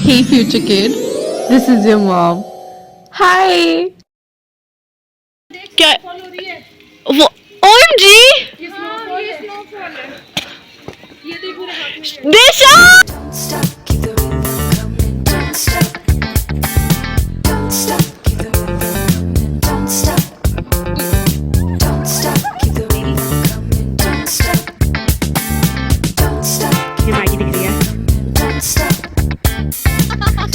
Hey future kid, this is your mom. Hi. क्या वो OMG Disha Don't stop, keep the rhythm coming. Don't stop. Don't stop, keep the rhythm coming. Don't stop. Don't stop, keep the rhythm coming. Don't stop. Don't stop. ये Maggi दिख रही है Don't stop.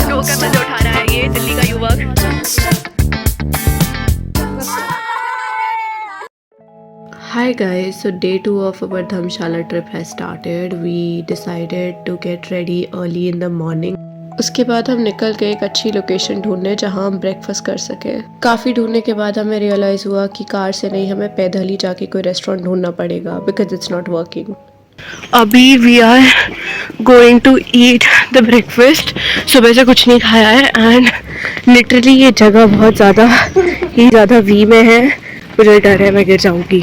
रो कर मजे उठा रहा है ये दिल्ली का युवक Don't stop. Hi guys, so day 2 of our Dhamshala trip has started. We decided to get ready early in the morning. उसके बाद हम निकल गए एक अच्छी लोकेशन ढूंढने जहां हम ब्रेकफास्ट कर सके। काफ़ी ढूंढने के बाद हमें रियलाइज़ हुआ कि कार से नहीं, हमें पैदल ही जाके कोई रेस्टोरेंट ढूंढना पड़ेगा बिकॉज इट्स नॉट वर्किंग। अभी we are going to eat the breakfast. सुबह से कुछ नहीं खाया है एंड लिटरली ये जगह बहुत ज़्यादा वी में है। मुझे डर है मैं गिर जाऊंगी,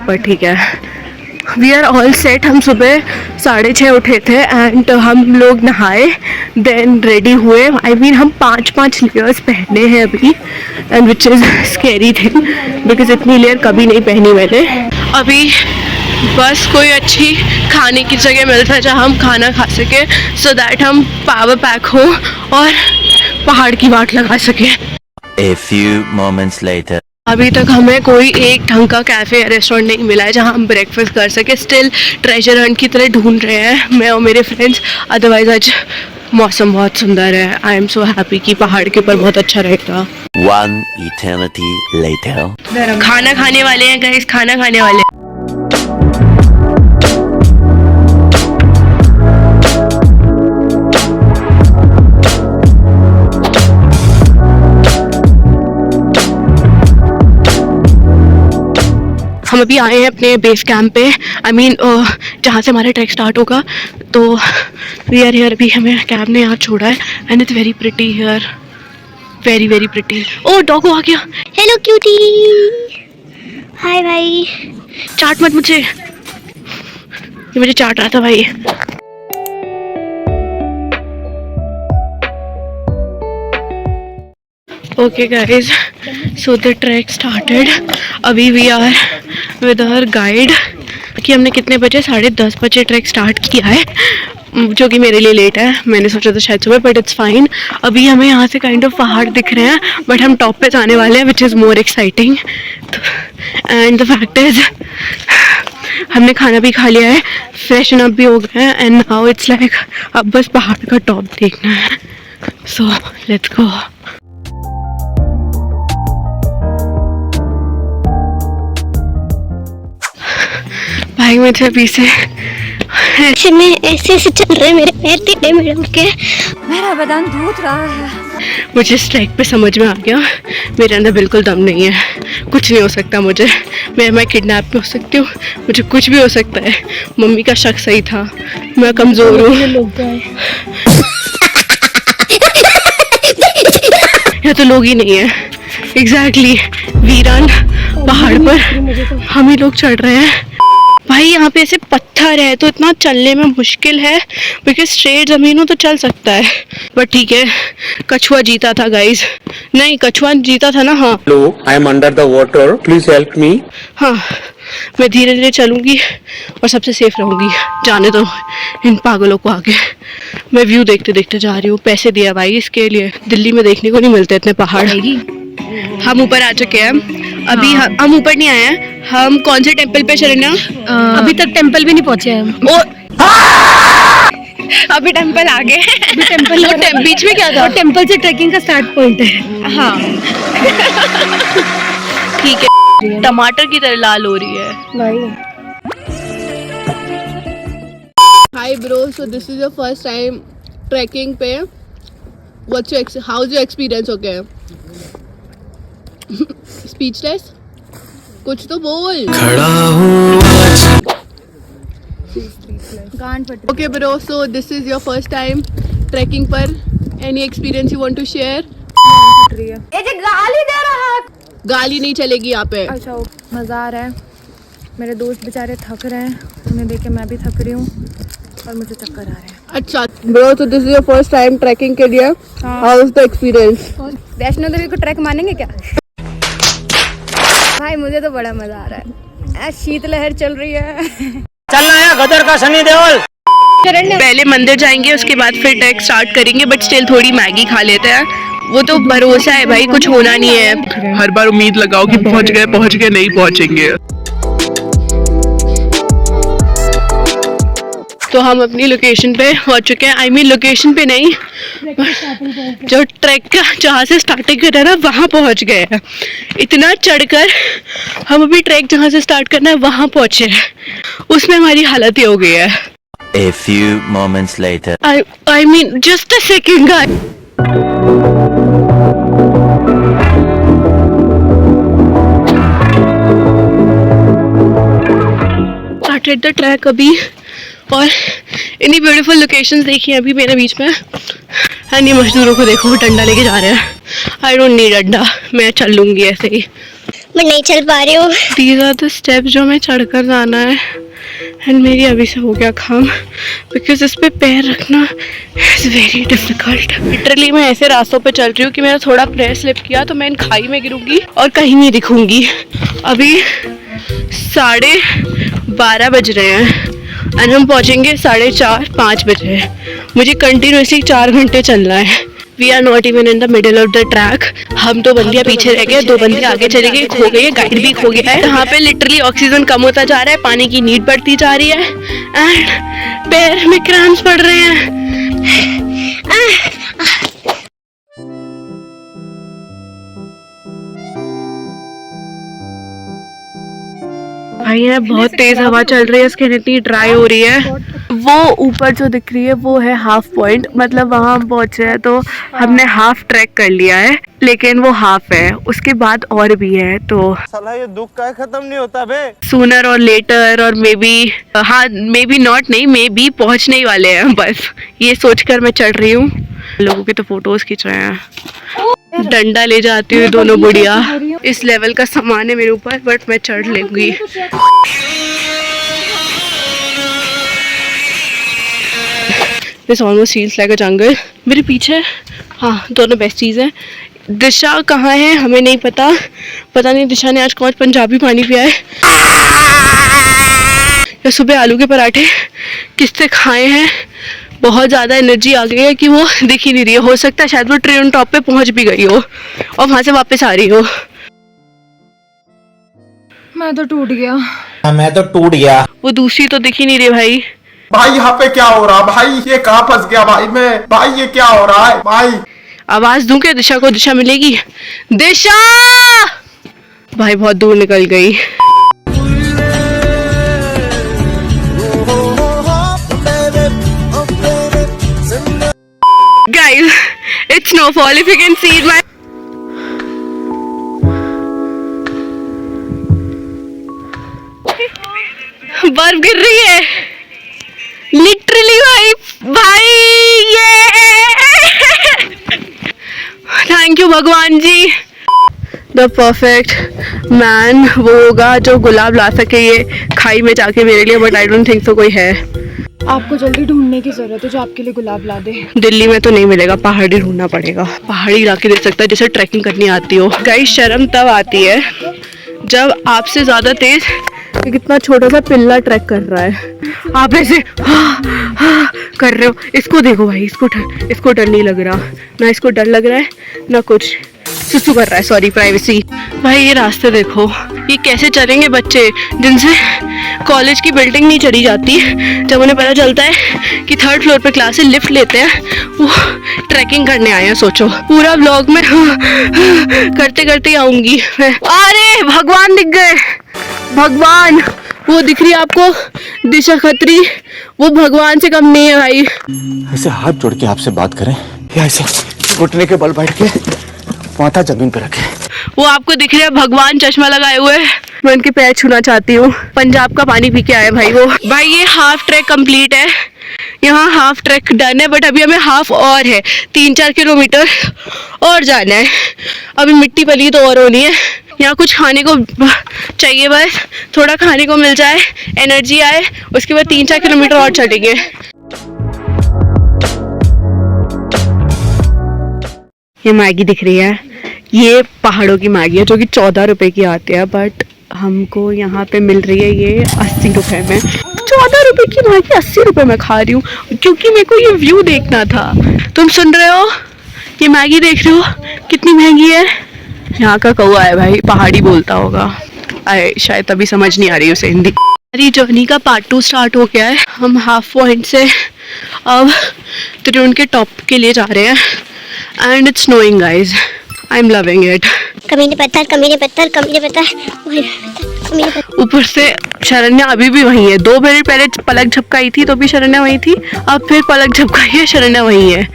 पर ठीक है। We are all set. हम सुबह 6:30 उठे थे एंड हम लोग नहाए देन रेडी हुए। आई मीन हम 5 लेयर्स पहने हैं अभी and which is scary thing because इतनी लेयर कभी नहीं पहनी मैंने। अभी बस कोई अच्छी खाने की जगह मिलता है जहाँ हम खाना खा सके सो दैट हम पावर पैक हो और पहाड़ की वाट लगा सके। A few moments later. अभी तक हमें कोई एक ढंग का कैफ़े या रेस्टोरेंट नहीं मिला है जहाँ हम ब्रेकफास्ट कर सके। स्टिल ट्रेजर हंट की तरह ढूंढ रहे हैं मैं और मेरे फ्रेंड्स। अदरवाइज आज मौसम बहुत सुंदर है। आई एम सो हैप्पी कि पहाड़ के ऊपर बहुत अच्छा रहेगा। One eternity later. खाना खाने वाले हैं गाइस, खाना खाने वाले हैं। हम अभी आए हैं अपने बेस कैंप पे। आई मीन जहाँ से हमारा ट्रैक स्टार्ट होगा। तो वी आर हियर। अभी हमें कैब ने यहाँ छोड़ा है and it's very pretty here, very very pretty. Oh doggo आ गया। हेलो क्यूटी, हाय भाई। चाट मत मुझे, ये मुझे चाट रहा था भाई। Okay guys, so the track started. अभी we are with our guide कि हमने कितने बजे 10:30 बजे ट्रैक स्टार्ट किया है, जो कि मेरे लिए लेट है। मैंने सोचा था शायद सुबह, बट इट्स फाइन। अभी हमें यहाँ से काइंड ऑफ पहाड़ दिख रहे हैं बट हम टॉप पे जाने वाले हैं which is more exciting. And the fact is हमने खाना भी खा लिया है, फ्रेशन अप भी हो गए हैं एंड नाउ इट्स लाइक अब बस पहाड़ का टॉप देखना है। So let's go. भाई मुझे अभी से में ऐसे चल रहे मेरे पैर टेढ़े मेढ़े के, मेरा बदन दूध रहा है। मुझे इस ट्रैक पे समझ में आ गया मेरे अंदर बिल्कुल दम नहीं है। कुछ नहीं हो सकता मुझे। मैं किडनैप भी हो सकती हूँ, मुझे कुछ भी हो सकता है। मम्मी का शक सही था, मैं कमज़ोर हूँ। यहाँ तो लोग ही नहीं है। एग्जैक्टली वीरान पहाड़ पर हम ही लोग चढ़ रहे हैं। भाई यहाँ पे ऐसे पत्थर है तो इतना चलने में मुश्किल है बिकॉज स्ट्रेट ज़मीन हो तो चल सकता है, बट ठीक है। कछुआ जीता था गाइज, नहीं कछुआ जीता था ना। हाँ Hello, I am under the water. Please help me. हाँ, मैं धीरे धीरे चलूँगी और सबसे सेफ रहूँगी। जाने दो इन पागलों को आगे। मैं व्यू देखते देखते जा रही हूँ। पैसे दिया भाई इसके लिए, दिल्ली में देखने को नहीं मिलते इतने पहाड़। हम ऊपर आ चुके हैं। अभी हम ऊपर नहीं आए हैं। हम कौन से टेम्पल पे शरण्या? अभी तक टेंपल भी नहीं पहुंचे हम। ओ अभी टेम्पल आ गए। अभी टेंपल बीच में क्या था? टेंपल से ट्रैकिंग का स्टार्ट पॉइंट है। हाँ ठीक है। टमाटर की तरह लाल हो रही है भाई। Hi bro, so this is your first time trekking पे. How's your experience? Okay. Speechless? कुछ तो बोल। Okay bro, so this is your first time trekking पर. Any experience you want to share? ये जो गाली दे रहा है। गाली नहीं चलेगी यहाँ पे। अच्छा, मज़ा आ रहा है। मेरे दोस्त बेचारे थक रहे हैं, उन्हें देख के मैं भी थक रही हूँ और मुझे चक्कर आ रहे हैं। अच्छा ब्रो, तो this is your first time trekking के लिए, how is the experience? Vaishno Devi को ट्रैक मानेंगे क्या? भाई मुझे तो बड़ा मजा आ रहा है, शीतलहर चल रही है। चलना है गदर का सनी देओल। पहले मंदिर जाएंगे, उसके बाद फिर ट्रैक स्टार्ट करेंगे, बट स्टिल थोड़ी मैगी खा लेते हैं। वो तो भरोसा है भाई, कुछ होना नहीं है। हर बार उम्मीद लगाओ कि पहुंच गए, नहीं पहुंचेंगे। तो हम अपनी लोकेशन पे पहुंच चुके हैं। आई मीन लोकेशन पे नहीं, जो ट्रैक का जहाँ से स्टार्टिंग कर रहा है ना, वहाँ पहुंच गए हैं। इतना चढ़कर हम अभी ट्रैक जहाँ से स्टार्ट करना है वहाँ पहुंचे हैं, उसमें हमारी हालत ये हो गई है। A few moments later. I mean, just a second, guys. Started the track अभी, और इतनी ब्यूटीफुल लोकेशंस देखी हैं अभी मेरे बीच में। एंड ये मजदूरों को देखो, वो डंडा लेके जा रहे हैं। आई डोंट नीड डंडा, मैं चल लूंगी ऐसे ही। मैं नहीं चल पा रही हूँ। These are the steps जो हमें चढ़कर जाना है। एंड मेरी अभी से हो गया काम, बिकॉज इस पे पैर रखना इज़ वेरी डिफिकल्ट। लिटरली मैं ऐसे रास्तों पे चल रही हूँ कि मेरा थोड़ा पैर स्लिप किया तो मैं इन खाई में गिरूंगी और कहीं नहीं दिखूंगी। अभी 12:30 बज रहे हैं एंड हम पहुँचेंगे 4:30-5 बजे। मुझे कंटिन्यूसली 4 घंटे चलना है। We are not even in the middle of the track. हम 2 बंदियाँ पीछे रह गए, 2 बंदियाँ आगे चले गए, खो गई है, गाइड भी खो गया है। यहाँ पे लिटरली ऑक्सीजन कम होता जा रहा है, पानी की नीड बढ़ती जा रही है एंड पैर में क्रैम्प्स पड़ रहे हैं। भाई यहाँ बहुत तेज हवा चल रही है, स्किन इतनी ड्राई हो रही है। वो ऊपर जो दिख रही है वो है हाफ पॉइंट, मतलब वहाँ हम पहुँचे हैं तो हमने हाफ ट्रैक कर लिया है, लेकिन वो हाफ है, उसके बाद और भी है। तो साला ये दुख का खत्म नहीं होता बे। सूनर और लेटर और मे बी, हाँ मे बी नॉट नहीं, मे बी पहुँचने ही वाले हैं, बस ये सोचकर मैं चढ़ रही हूँ। लोगों के तो फोटोज खींच रहे हैं। डंडा ले जाती हुई दोनों बुढ़िया। इस लेवल का सामान है मेरे ऊपर, बट मैं चढ़ लूंगी। This almost feels like a jungle. मेरे पीछे हाँ दोनों बेस्ट चीज़ है। दिशा कहाँ है हमें नहीं पता, पता नहीं दिशा ने आज कौन पंजाबी पानी पिया है या सुबह आलू के पराठे किससे खाए हैं। बहुत ज़्यादा एनर्जी आ गई है कि वो दिख ही नहीं रही है। हो सकता है शायद वो ट्रेन टॉप पे पहुंच भी गई हो और वहां से वापस आ रही हो। मैं तो टूट गया। वो दूसरी तो दिख ही नहीं रही भाई। भाई यहाँ पे क्या हो रहा है भाई? ये कहाँ फंस गया भाई मैं? भाई ये क्या हो रहा है भाई? आवाज दूं क्या दिशा को? दिशा मिलेगी? दिशा भाई बहुत दूर निकल गई। Guys, it's snowfall. If you can see it, बर्फ गिर रही है लिटरली भाई ये थैंक यू भगवान जी। द परफेक्ट मैन वो होगा जो गुलाब ला सके ये खाई में जाके मेरे लिए, बट आई डोंट थिंक सो कोई है। आपको जल्दी ढूंढने की जरूरत है जो आपके लिए गुलाब ला दे। दिल्ली में तो नहीं मिलेगा, पहाड़ी ढूंढना पड़ेगा। पहाड़ी इलाके दे सकता है जैसे ट्रैकिंग करनी आती हो। गाइस शर्म तब आती है जब आपसे ज्यादा तेज कितना छोटा सा पिल्ला ट्रैक कर रहा है, आप ऐसे कर रहे हो। इसको देखो भाई, इसको डर नहीं लग रहा, ना इसको डर लग रहा है ना कुछ, सुसु कर रहा है। Sorry privacy. भाई ये रास्ते देखो, ये कैसे चलेंगे बच्चे जिनसे कॉलेज की बिल्डिंग नहीं चढ़ी जाती। जब उन्हें पता चलता है कि 3rd फ्लोर पे क्लास से लिफ्ट लेते हैं, वो ट्रैकिंग करने आए हैं। सोचो पूरा व्लॉग में करते करते आऊंगी। अरे भगवान दिख गए, भगवान वो दिख रही है आपको दिशा खत्री, वो भगवान से कम नहीं है भाई। ऐसे हाथ जोड़ के आपसे बात करें या ऐसे घुटने के बल बैठ के माथा जमीन पे रखे। वो आपको दिख रहा है भगवान चश्मा लगाए हुए, मैं उनके पैर छूना चाहती हूँ। पंजाब का पानी पी के आए भाई वो। भाई ये हाफ ट्रैक कंप्लीट है, यहाँ हाफ ट्रैक डन है, बट अभी हमें हाफ और है, 3-4 किलोमीटर और जाना है। अभी मिट्टी पली तो और होनी है। यहाँ कुछ खाने को चाहिए, बस थोड़ा खाने को मिल जाए, एनर्जी आए, उसके बाद 3-4 किलोमीटर और चलेंगे। ये मैगी दिख रही है, ये पहाड़ों की मैगी है जो कि 14 रुपए की आती है, बट हमको यहाँ पे मिल रही है ये 80 रुपए में। 14 रुपए की मैगी 80 रुपए में खा रही हूँ क्योंकि मेरे को ये व्यू देखना था। तुम सुन रहे हो, ये मैगी देख रहे हो कितनी महंगी है। यहाँ का कौवा है भाई, पहाड़ी बोलता होगा, शायद तभी समझ नहीं आ रही उसे हिंदी। हमारी जर्नी का पार्ट 2 स्टार्ट हो गया है। हम हाफ पॉइंट से अब त्रिउंड के टॉप के लिए जा रहे हैं and it's snowing guys, I am loving it. कमीने पत्थर, कमीने पत्थर, कमीने पत्थर, कमीने पत्थर। ऊपर से शरण्या अभी भी वहीं है। 2 मिनट पहले पलक झपकाई थी तो भी शरण्या वहीं थी, अब फिर पलक झपकाई है, शरण्या वहीं है।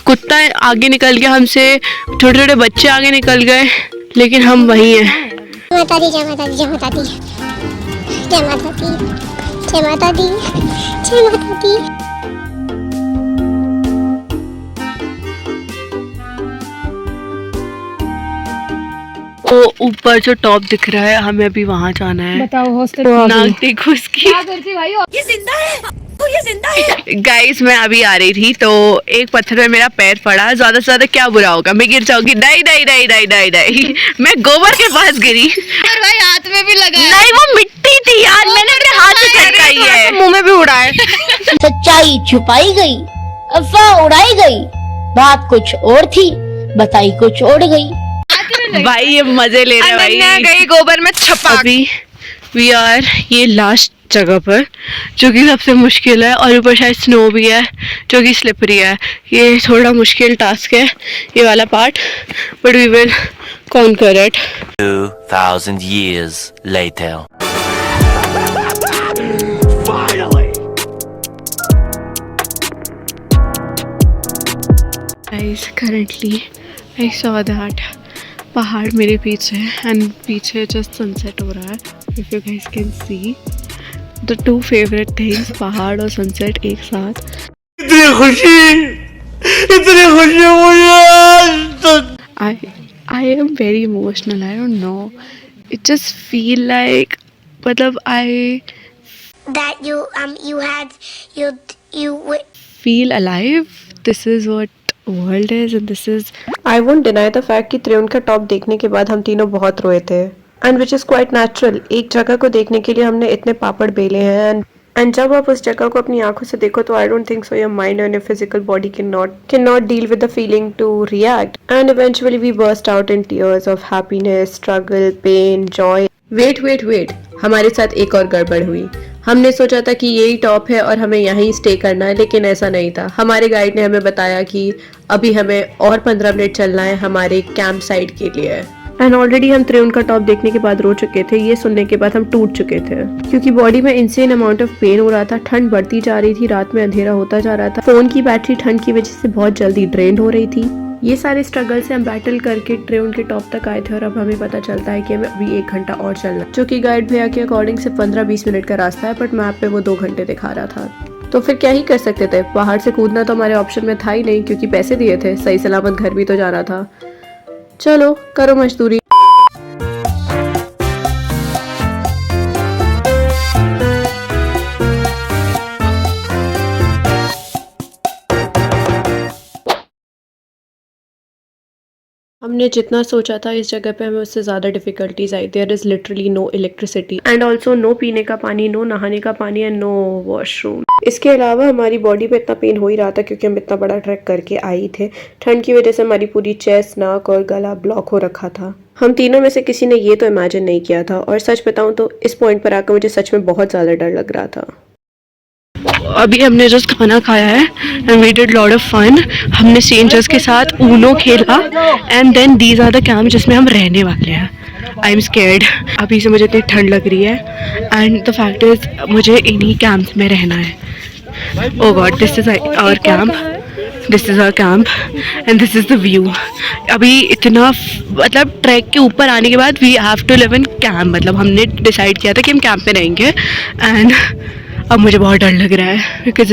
कुत्ता आगे निकल गया हमसे, छोटे छोटे बच्चे आगे निकल गए, लेकिन हम वहीं हैं। माता दी, जय माता दी, जय माता दी, जय माता दी, जय माता दी, जय माता दी। वो ऊपर जो टॉप दिख रहा है, हमें अभी वहां जाना है। बताओ हॉस्टल नाक देखो उसकी। क्या करती भाई? ये जिंदा है, ये जिंदा है। गाइस मैं अभी आ रही थी तो एक पत्थर में मेरा पैर पड़ा, ज्यादा से ज्यादा क्या बुरा होगा, मैं गिर जाऊंगी। नहीं नहीं नहीं नहीं नहीं नहीं, मैं गोबर के पास गिरी। और भाई हाथ में भी लगा है। नहीं वो मिट्टी थी यार, मैंने अपने हाथ से चटकाई है, मुंह में भी उड़ा है। सच्चाई छुपाई गई, अफवाह उड़ाई गई, बात कुछ और थी, बताई कुछ और गई। भाई ये मजे ले रहे हैं भाई। गई गोबर में छपा। अभी वी आर ये लास्ट जगह पर जो कि सबसे मुश्किल है, और ऊपर शायद स्नो भी है जो कि स्लिपरी है। ये थोड़ा मुश्किल टास्क है ये वाला part, but we will conquer it. 2000 years later. Guys, currently I saw that पहाड़ मेरे पीछे एंड पीछे जस्ट सनसेट हो रहा है। If you guys can see the 2 favourite things, पहाड़ और सनसेट एक साथ। इतनी खुशी मुझे। I am very emotional. I don't know. It just feel like मतलब I That you feel alive. This is what world is and this is I won't deny the fact कि त्रिउंड का टॉप देखने के बाद हम तीनों बहुत रोए थे, and which is quite natural. एक जगह को देखने के लिए हमने इतने पापड़ बेले हैं, एंड जब आप उस जगह को अपनी आंखों से देखो तो I don't think so your mind and your physical body can not deal with the feeling to react, and eventually we burst out in tears of happiness, struggle, pain, joy. Wait, हमारे साथ एक और गड़बड़ हुई। हमने सोचा था कि यही टॉप है और हमें यहीं स्टे करना है, लेकिन ऐसा नहीं था। हमारे गाइड ने हमें बताया कि अभी हमें और 15 मिनट चलना है हमारे कैंप साइट के लिए, एंड ऑलरेडी हम त्रिउंड का टॉप देखने के बाद रो चुके थे। ये सुनने के बाद हम टूट चुके थे क्योंकि बॉडी में इनसेन अमाउंट ऑफ पेन हो रहा था, ठंड बढ़ती जा रही थी, रात में अंधेरा होता जा रहा था, फोन की बैटरी ठंड की वजह से बहुत जल्दी ड्रेन हो रही थी। ये सारे स्ट्रगल से हम बैटल करके त्रिउंड के टॉप तक आए थे, और अब हमें पता चलता है कि हमें अभी 1 घंटा और चलना, जो कि गाइड भैया के अकॉर्डिंग से 15-20 मिनट का रास्ता है, बट मैप पे वो 2 घंटे दिखा रहा था। तो फिर क्या ही कर सकते थे, पहाड़ से कूदना तो हमारे ऑप्शन में था ही नहीं, क्योंकि पैसे दिए थे, सही सलामत घर भी तो जाना था। चलो करो मजदूरी। हमने जितना सोचा था इस जगह पे हमें उससे ज़्यादा डिफिकल्टीज आई। There is literally no electricity and also no पीने का पानी, नो नहाने का पानी एंड नो वॉशरूम। इसके अलावा हमारी बॉडी पे इतना पेन हो ही रहा था क्योंकि हम इतना बड़ा ट्रैक करके आए थे। ठंड की वजह से हमारी पूरी चेस्ट, नाक और गला ब्लॉक हो रखा था। हम तीनों में से किसी ने ये तो इमेजिन नहीं किया था, और सच बताऊं तो इस पॉइंट पर आकर मुझे सच में बहुत ज़्यादा डर लग रहा था। अभी हमने जस्ट खाना खाया है and we did lot of fun. हमने स्ट्रेंजर्स के साथ ऊनो खेला and then these are the camp जिसमें हम रहने वाले हैं। आई एम स्केर्ड, अभी से मुझे इतनी ठंड लग रही है एंड द फैक्ट इज मुझे इन्हीं कैंप्स में रहना है। Oh god, this is our camp, this is our camp and this is the view. अभी इतना मतलब ट्रैक के ऊपर आने के बाद we have to live in camp, मतलब हमने डिसाइड किया था कि हम कैंप में रहेंगे। एंड अब मुझे बहुत डर लग रहा है बिकॉज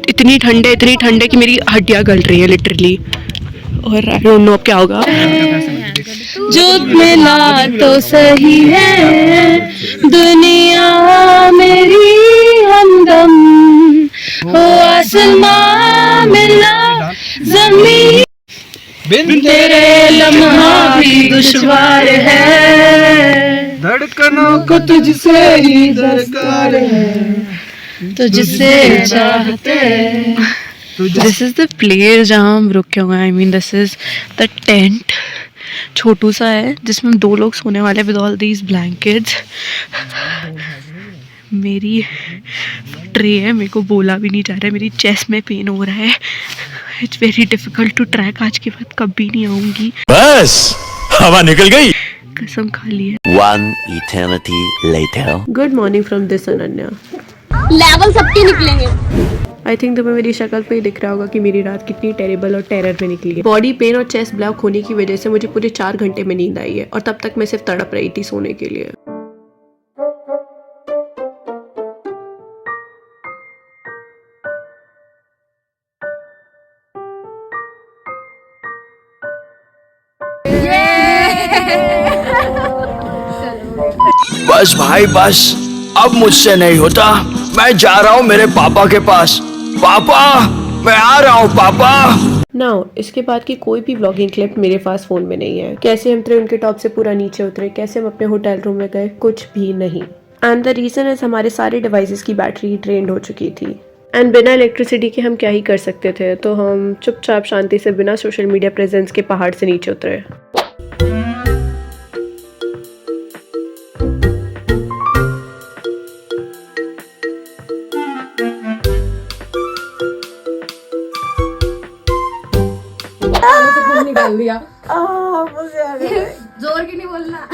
इतनी ठंड है कि मेरी हड्डियाँ गल रही है लिटरली, और आई डोंट नो अब क्या होगा। जो मिला तो सही है दुनिया मेरी हमदम, हो आसमां में बिन तेरे लम्हा भी दुश्वार है, धड़कनों को तुझसे ही दरकार है, तुझसे चाहते। दिस इज द प्लेस जहाँ हम रुके हुए हैं. I mean this is the tent. छोटू सा है जिसमें 2 लोग सोने वाले विद ऑल दीज ब्लैंकेट्स. मेरी ट्रे है, मेरे को बोला भी नहीं जा रहा है, मेरी चेस्ट में पेन हो रहा है. It's very difficult to track. आज के बाद कभी नहीं आऊँगी, बस हवा निकल गई. कसम खा ली है. One eternity later. Good morning from this Ananya. Level सबके निकलेंगे. आई थिंक तुम्हें मेरी शक्ल पे ही दिख रहा होगा कि मेरी रात कितनी टेरेबल और टेरर में निकली है. बॉडी पेन और चेस्ट ब्लॉक होने की वजह से मुझे पूरे 4 घंटे में नींद आई है और तब तक मैं सिर्फ तड़प रही थी सोने के लिए. बस भाई बस, अब मुझसे नहीं होता. मैं जा रहा हूँ मेरे पापा के पास. पापा, मैं आ रहा हूँ पापा. नाउ इसके बाद की कोई भी व्लॉगिंग क्लिप मेरे पास फोन में नहीं है. कैसे हम उनके टॉप से पूरा नीचे उतरे, कैसे हम अपने होटल रूम में गए, कुछ भी नहीं. एंड द रीजन इज हमारे सारे डिवाइसेस की बैटरी ड्रेन्ड हो चुकी थी. एंड बिना इलेक्ट्रिसिटी के हम क्या ही कर सकते थे, तो हम चुपचाप शांति से बिना सोशल मीडिया प्रेजेंस के पहाड़ से नीचे उतरे. निकाल दिया. जोर की नहीं बोलना.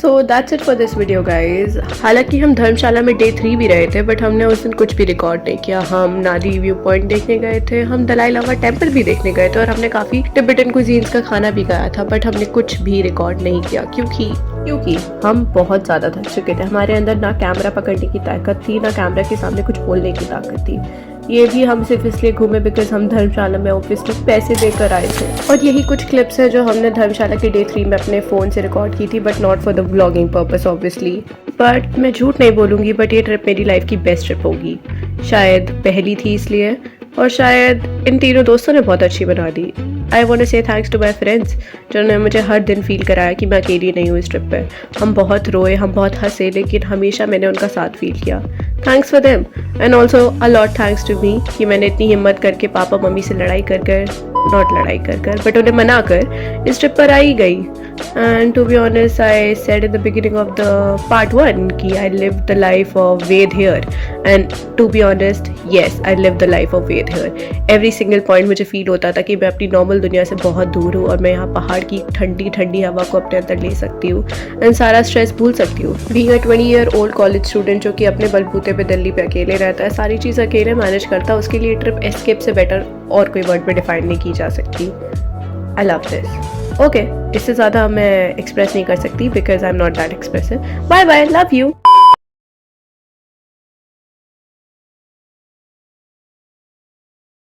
So that's it for this video guys. हालांकि हम धर्मशाला में डे 3 भी रहे थे, बट हमने उस दिन कुछ भी रिकॉर्ड नहीं किया. हम नादी व्यू पॉइंट देखने गए थे, हम दलाई लामा टेम्पल भी देखने गए थे और हमने काफी टिबेटन कुजीन्स का खाना भी खाया था, बट हमने कुछ भी रिकॉर्ड नहीं किया क्योंकि हम बहुत ज्यादा थक चुके थे. हमारे अंदर ना कैमरा पकड़ने की ताकत थी, ना कैमरा के सामने कुछ बोलने की ताकत थी. ये भी हम सिर्फ इसलिए घूमे बिकॉज हम धर्मशाला में ऑब्वियसली पैसे देकर आए थे. और यही कुछ क्लिप्स है जो हमने धर्मशाला के डे 3 में अपने फ़ोन से रिकॉर्ड की थी, but not for the vlogging purpose obviously. But मैं झूठ नहीं बोलूँगी, बट ये ट्रिप मेरी लाइफ की बेस्ट ट्रिप होगी. शायद पहली थी इसलिए, और शायद इन तीनों दोस्तों ने बहुत अच्छी बना दी. आई वॉन्ट टू से थैंक्स टू माई फ्रेंड्स जिन्होंने मुझे हर दिन फील कराया कि मैं अकेली नहीं हूँ इस ट्रिप पे. हम बहुत रोए, हम बहुत हंसे, लेकिन हमेशा मैंने उनका साथ फील किया. Thanks for them and also a lot thanks to me कि मैंने इतनी हिम्मत करके पापा मम्मी से लड़ाई कर बट उन्हें मना कर इस ट्रिप पर आई गई. And to be honest I said in the beginning of the part 1 कि I live the life of Ved here, and to be honest yes I live the life of Ved here. Every single point मुझे feel होता था कि मैं अपनी normal दुनिया से बहुत दूर हूँ और मैं यहाँ पहाड़ की ठंडी ठंडी हवा को अपने अंदर ले सकती हूँ एंड सारा स्ट्रेस भूल सकती हूँ. Being a 20-year-old college student जो कि अपने बलबूते पे दिल्ली पे अकेले रहता है, सारी चीज़ अकेले मैनेज करता है, उसके लिए ट्रिप एस्केप से बेटर और कोई वर्ड में डिफाइन नहीं की जा सकती. I love this. ओके, इससे ज़्यादा मैं एक्सप्रेस नहीं कर सकती because I am not that expressive. Bye bye, love you.